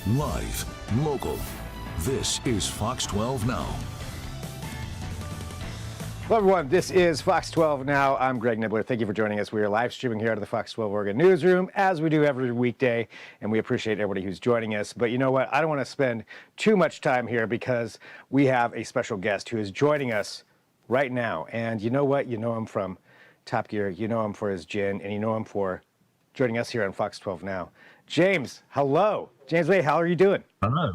Live, local. This is Fox 12 Now. Hello, everyone. This is Fox 12 Now. I'm Greg Nibbler. Thank you for joining us. We are live streaming here out of the Fox 12 Oregon newsroom, as we do every weekday, and we appreciate everybody who's joining us. But you know what? I don't want to spend too much time here because we have a special guest who is joining us right now. And you know what? You know him from Top Gear. You know him for his gin, and you know him for joining us here on Fox 12 Now. James, hello. James Way, how are you doing? Hello.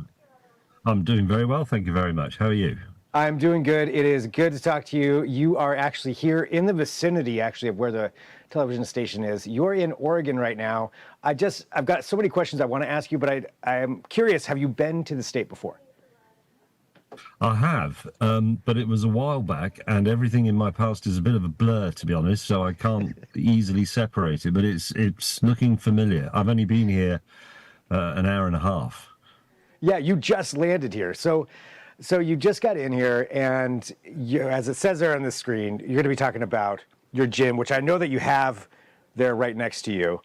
I'm doing very well, thank you very much. How are you? I'm doing good. It is good to talk to you. You are actually here in the vicinity, actually, of where the television station is. You're in Oregon right now. I've got so many questions I want to ask you, but I'm curious, have you been to the state before? I have, but it was a while back, and everything in my past is a bit of a blur, to be honest, so I can't easily separate it, but it's looking familiar. I've only been here an hour and a half. Yeah, you just landed here. So you just got in here, and as it says there on the screen, you're going to be talking about your gym, which I know that you have there right next to you.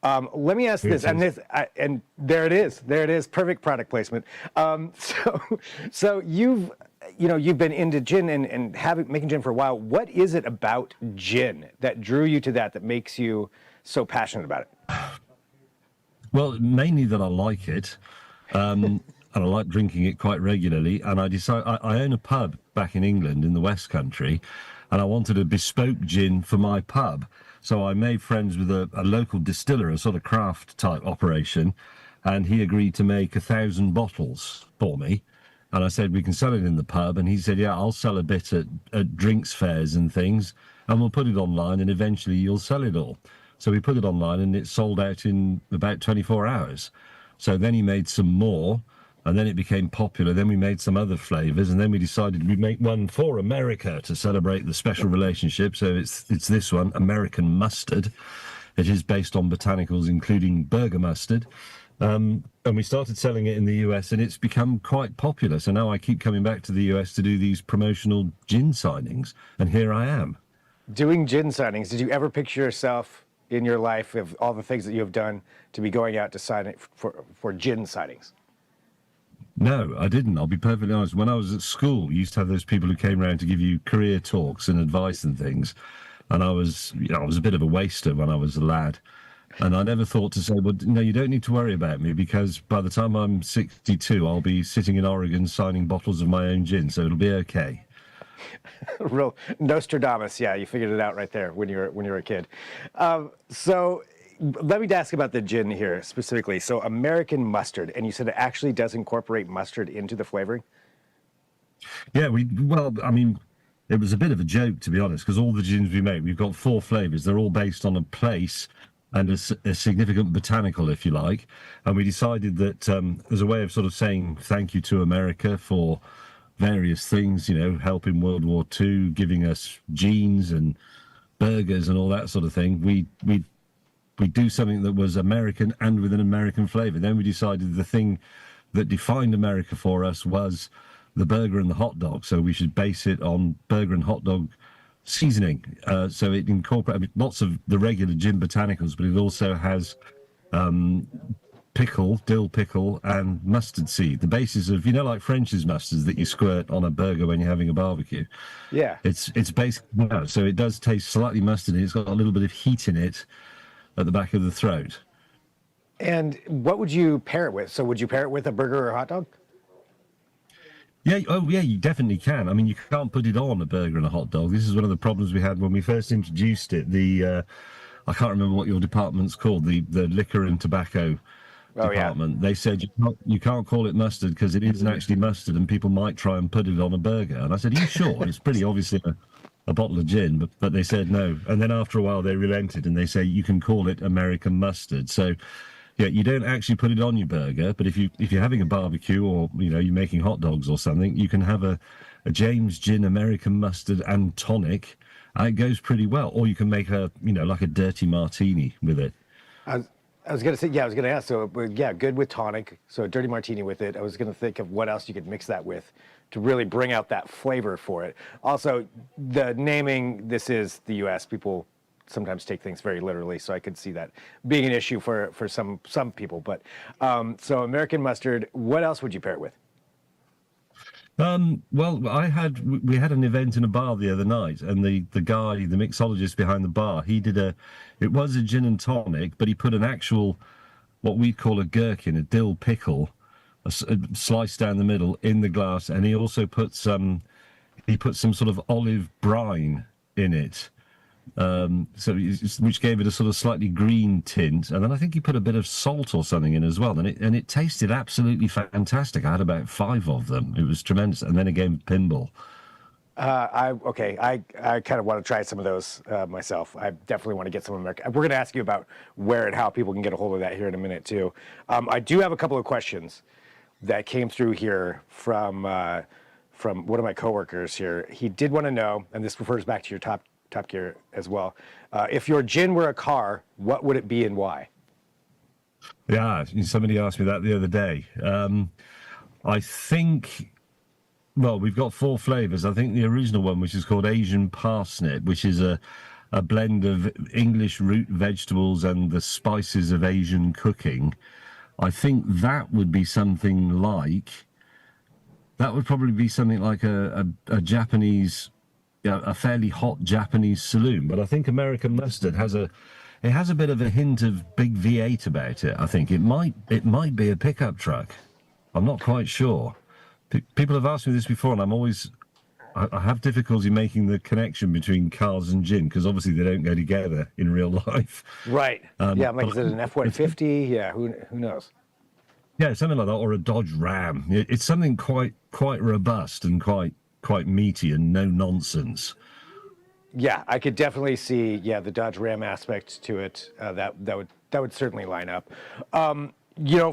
Let me ask this, and there it is. There it is. Perfect product placement. So you've been into gin and making gin for a while. What is it about gin that drew you to that makes you so passionate about it? Well, mainly that I like it, and I like drinking it quite regularly. And I own a pub back in England in the West Country, and I wanted a bespoke gin for my pub. So I made friends with a local distiller, a sort of craft type operation, and he agreed to make 1,000 bottles for me. And I said, we can sell it in the pub. And he said, yeah, I'll sell a bit at drinks fairs and things, and we'll put it online, and eventually you'll sell it all. So we put it online, and it sold out in about 24 hours. So then he made some more, and then it became popular. Then we made some other flavors, and then we decided we'd make one for America to celebrate the special relationship. So it's this one, American Mustard. It is based on botanicals, including burger mustard. And we started selling it in the US, and it's become quite popular. So now I keep coming back to the US to do these promotional gin signings, and here I am. Doing gin signings. Did you ever picture yourself in your life, of all the things that you have done, to be going out to sign it for gin signings? No, I didn't. I'll be perfectly honest. When I was at school, you used to have those people who came around to give you career talks and advice and things. And I was a bit of a waster when I was a lad. And I never thought to say, well, no, you don't need to worry about me, because by the time I'm 62, I'll be sitting in Oregon signing bottles of my own gin. So it'll be okay. Real Nostradamus, yeah, you figured it out right there when you were a kid. So let me ask about the gin here specifically. So American Mustard, and you said it actually does incorporate mustard into the flavoring? Yeah, it was a bit of a joke, to be honest, because all the gins we make, we've got 4 flavors. They're all based on a place and a significant botanical, if you like. And we decided that as a way of sort of saying thank you to America for various things, helping World War II, giving us jeans and burgers and all that sort of thing, we do something that was American and with an American flavor. Then we decided the thing that defined America for us was the burger and the hot dog. So we should base it on burger and hot dog seasoning. So it incorporates lots of the regular gin botanicals, but it also has dill pickle, and mustard seed. The basis of, like French's mustards that you squirt on a burger when you're having a barbecue. Yeah. It's basically, so it does taste slightly mustardy. It's got a little bit of heat in it at the back of the throat. And what would you pair it with? So would you pair it with a burger or a hot dog? Yeah, you definitely can. I mean, you can't put it on a burger and a hot dog. This is one of the problems we had when we first introduced it. I can't remember what your department's called, the liquor and tobacco department. Yeah. They said you can't call it mustard because it isn't actually mustard, and people might try and put it on a burger. And I said, are you sure? It's pretty obviously a bottle of gin, but they said no. And then after a while they relented, and they say you can call it American Mustard. So yeah, you don't actually put it on your burger, but if you're having a barbecue, or you're making hot dogs or something, you can have a James Gin American Mustard and tonic. It goes pretty well. Or you can make like a dirty martini with it. I was going to say, yeah, I was going to ask. So, yeah, good with tonic. So, a dirty martini with it. I was going to think of what else you could mix that with to really bring out that flavor for it. Also, the naming, this is the U.S. People sometimes take things very literally, so I could see that being an issue for some people. But so American mustard. What else would you pair it with? Well, we had an event in a bar the other night, and the guy, the mixologist behind the bar, it was a gin and tonic, but he put an actual, what we call a gherkin, a dill pickle, a slice down the middle in the glass, and he also put some sort of olive brine in it. Which gave it a sort of slightly green tint, and then I think he put a bit of salt or something in as well, and it tasted absolutely fantastic. I had about 5 of them. It was tremendous, and then a game of pinball. I kind of want to try some of those myself. I definitely want to get some American. We're going to ask you about where and how people can get a hold of that here in a minute too. I do have a couple of questions that came through here from one of my coworkers here. He did want to know, and this refers back to your Top Gear as well. If your gin were a car, what would it be and why? Yeah, somebody asked me that the other day. I think, well, we've got 4 flavors. I think the original one, which is called Asian Parsnip, which is a blend of English root vegetables and the spices of Asian cooking. I think that would be something like, that would probably be something like a Japanese, a fairly hot Japanese saloon. But I think American mustard has a bit of a hint of big V8 about it. I think it might be a pickup truck. I'm not quite sure. People have asked me this before, and I have difficulty making the connection between cars and gin, because obviously they don't go together in real life. Right. Yeah, I'm like, is it an F-150? Yeah, who knows? Yeah, something like that, or a Dodge Ram. It's something quite robust and quite meaty and no nonsense. Yeah, I could definitely see the Dodge Ram aspect to it. That would certainly line up.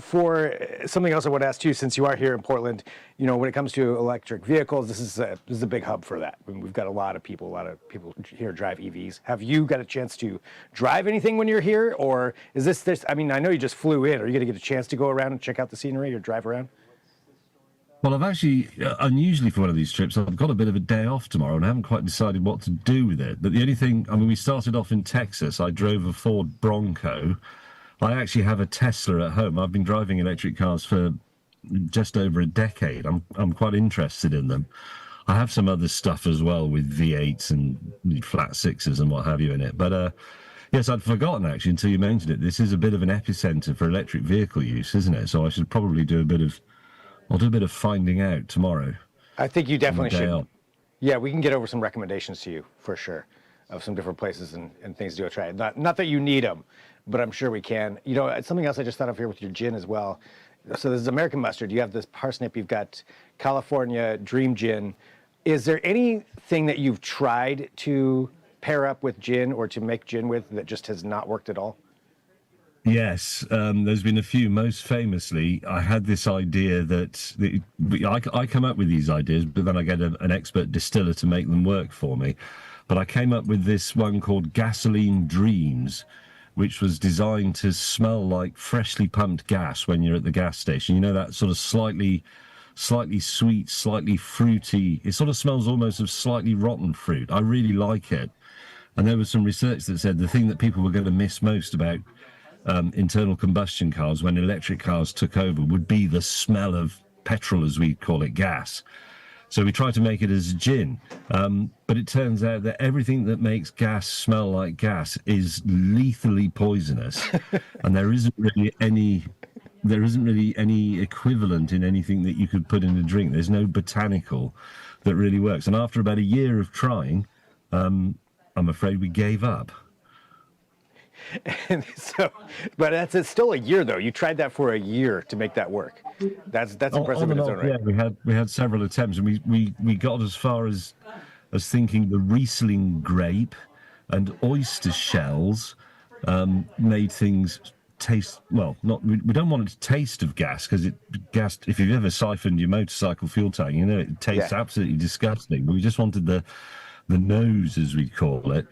For something else I would ask too, since you are here in Portland, when it comes to electric vehicles, this is a big hub for that. I mean, we've got a lot of people here drive EVs. Have you got a chance to drive anything when you're here, or is this? I mean, I know you just flew in. Are you going to get a chance to go around and check out the scenery or drive around? Well, I've actually, unusually for one of these trips, I've got a bit of a day off tomorrow and I haven't quite decided what to do with it. But the only thing, I mean, we started off in Texas. I drove a Ford Bronco. I actually have a Tesla at home. I've been driving electric cars for just over a decade. I'm quite interested in them. I have some other stuff as well with V8s and flat sixes and what have you in it. But yes, I'd forgotten actually until you mentioned it. This is a bit of an epicenter for electric vehicle use, isn't it? So I should probably I'll do a bit of finding out tomorrow. I think you definitely should. Off. Yeah, we can get over some recommendations to you for sure of some different places and things to go try. Not that you need them, but I'm sure we can. Something else I just thought of here with your gin as well. So this is American mustard. You have this parsnip. You've got California Dream Gin. Is there anything that you've tried to pair up with gin or to make gin with that just has not worked at all? Yes, there's been a few. Most famously, I had this idea that I come up with these ideas, but then I get an expert distiller to make them work for me. But I came up with this one called Gasoline Dreams, which was designed to smell like freshly pumped gas when you're at the gas station. That sort of slightly sweet, slightly fruity. It sort of smells almost of slightly rotten fruit. I really like it. And there was some research that said the thing that people were going to miss most about internal combustion cars when electric cars took over would be the smell of petrol, as we call it, gas. So we tried to make it as a gin, but it turns out that everything that makes gas smell like gas is lethally poisonous, and there isn't really any equivalent in anything that you could put in a drink. There's no botanical that really works. And after about a year of trying, I'm afraid we gave up. And so, but it's still a year though. You tried that for a year to make that work. That's impressive in its own right. Yeah, we had several attempts, and we got as far as thinking the Riesling grape and oyster shells made things taste well. We don't want it to taste of gas, because gas. If you've ever siphoned your motorcycle fuel tank, it tastes absolutely disgusting. But we just wanted the nose, as we call it.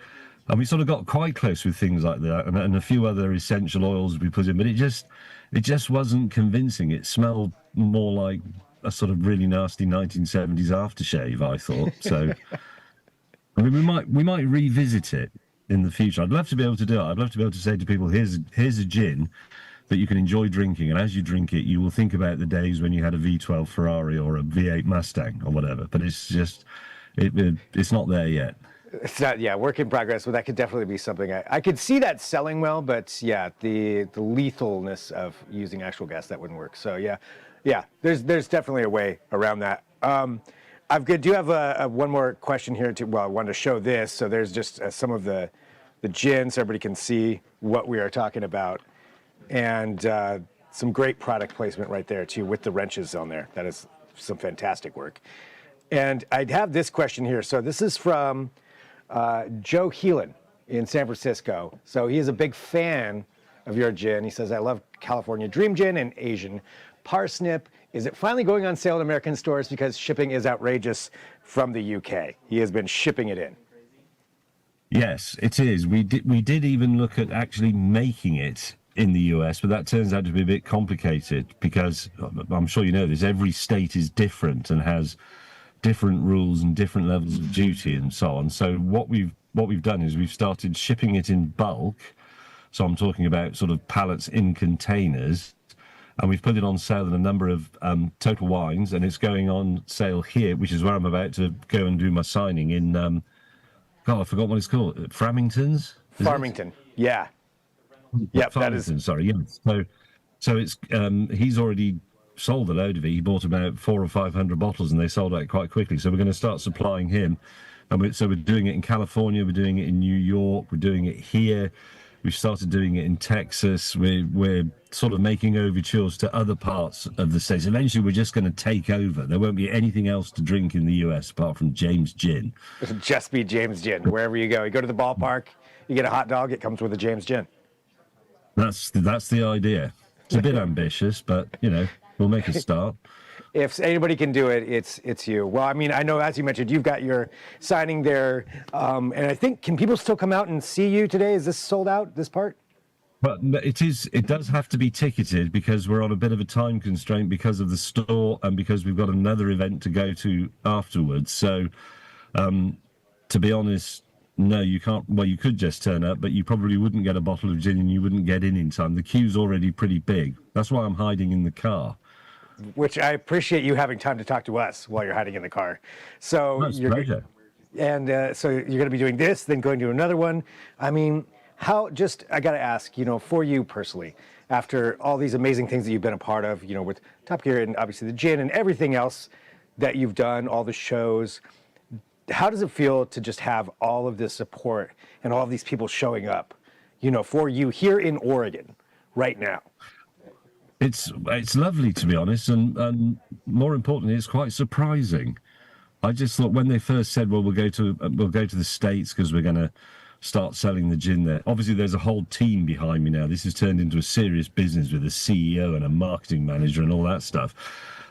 And we sort of got quite close with things like that, and a few other essential oils we put in, but it just wasn't convincing. It smelled more like a sort of really nasty 1970s aftershave, I thought. So, I mean, we might revisit it. in the future. I'd love to be able to do it. I'd love to be able to say to people, here's a gin that you can enjoy drinking, and as you drink it, you will think about the days when you had a V12 Ferrari or a V8 Mustang or whatever. But it's just, it's not there yet. It's not, yeah, work in progress, but that could definitely be something. I could see that selling well, but yeah, the lethalness of using actual gas, that wouldn't work. So yeah, there's definitely a way around that. Do have one more question here well, I wanted to show this. So there's just some of the gin so everybody can see what we are talking about. And some great product placement right there too with the wrenches on there. That is some fantastic work. And I'd have this question here. So this is from Joe Heelan in San Francisco. So he is a big fan of your gin. He says, I love California Dream Gin and Asian Parsnip. Is it finally going on sale in American stores because shipping is outrageous from the UK? He has been shipping it in. Yes, it is. We did even look at actually making it in the US, but that turns out to be a bit complicated because I'm sure you know this, every state is different and has different rules and different levels of duty and so on. So what we've done is we've started shipping it in bulk. So I'm talking about sort of pallets in containers, and we've put it on sale in a number of Total Wines, and it's going on sale here, which is where I'm about to go and do my signing in, God, I forgot what it's called, Framington's? Farmington, yeah. Yep, that is. Sorry, yes. So it's he's already sold a load of it. He bought about 400 or 500 bottles, and they sold out quite quickly. So we're going to start supplying him, and we're doing it in California, we're doing it in New York, we're doing it here. We've started doing it in Texas. We're sort of making overtures to other parts of the states. Eventually, we're just going to take over. There won't be anything else to drink in the US apart from James Gin. It'll just be James Gin wherever you go. You go to the ballpark, you get a hot dog. It comes with a James Gin. That's the idea. It's a bit ambitious, but we'll make a start. If anybody can do it, it's you. Well, I mean, I know, as you mentioned, you've got your signing there, and I think, can people still come out and see you today? Is this sold out, this part? But it does have to be ticketed because we're on a bit of a time constraint because of the store and because we've got another event to go to afterwards. So, to be honest, no, you can't. Well, you could just turn up, but you probably wouldn't get a bottle of gin and you wouldn't get in time. The queue's already pretty big. That's why I'm hiding in the car. Which I appreciate you having time to talk to us while you're hiding in the car. So That's a pleasure. And so you're going to be doing this, then going to another one. I mean, I got to ask, for you personally, after all these amazing things that you've been a part of, with Top Gear and obviously the gin and everything else that you've done, all the shows, how does it feel to just have all of this support and all of these people showing up, for you here in Oregon right now? It's lovely, to be honest, and more importantly, it's quite surprising. I just thought when they first said, well, we'll go to the States because we're going to start selling the gin there. Obviously, there's a whole team behind me now. This has turned into a serious business with a CEO and a marketing manager and all that stuff.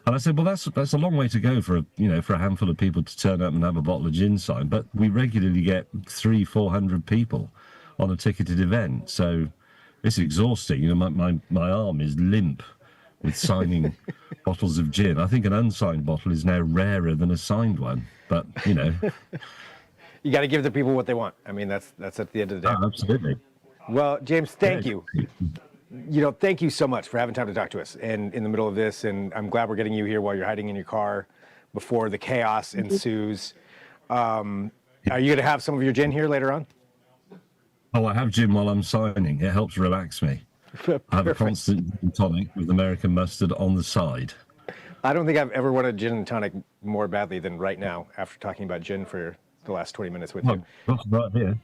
And I said, well, that's a long way to go for a handful of people to turn up and have a bottle of gin signed. But we regularly get 300-400 people on a ticketed event, so it's exhausting. My arm is limp with signing bottles of gin. I think an unsigned bottle is now rarer than a signed one, but you got to give the people what they want. I mean, that's at the end of the day. Oh, absolutely. Well, James, thank you. Thank you so much for having time to talk to us and in the middle of this. And I'm glad we're getting you here while you're hiding in your car before the chaos ensues. Are you going to have some of your gin here later on? Oh, I have gin while I'm signing. It helps relax me. I have a constant gin tonic with American mustard on the side. I don't think I've ever wanted gin and tonic more badly than right now after talking about gin for the last 20 minutes with you. That's right here.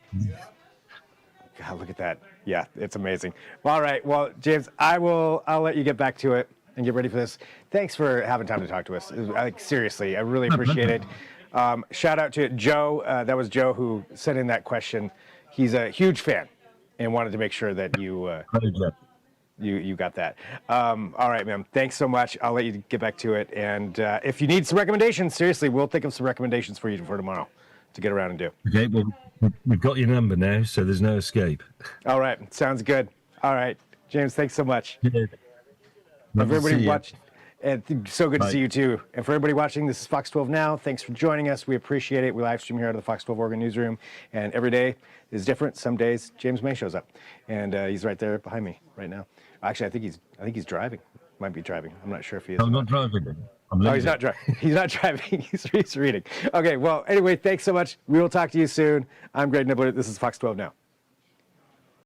God, look at that. Yeah, it's amazing. All right. Well, James, I'll let you get back to it and get ready for this. Thanks for having time to talk to us. Seriously, I really appreciate it. Shout out to Joe. That was Joe who sent in that question. He's a huge fan and wanted to make sure that you got that. All right, man. Thanks so much. I'll let you get back to it. And if you need some recommendations, seriously, we'll think of some recommendations for you for tomorrow to get around and do. Okay, well, we've got your number now, so there's no escape. All right. Sounds good. All right. James, thanks so much. Yeah. Everybody watch. And so good to Bye. see you too. And for everybody watching, this is Fox 12 Now. Thanks for joining us. We appreciate it. We live stream here out of the Fox 12 Oregon newsroom, and every day is different. Some days James May shows up, and he's right there behind me right now. Actually, I think he's driving. Might be driving. I'm not sure if he is. I'm not driving. I'm Oh, he's leaving. not driving. He's not driving. He's reading. Okay. Well, anyway, thanks so much. We will talk to you soon. I'm Greg Nibbler. This is Fox 12 Now.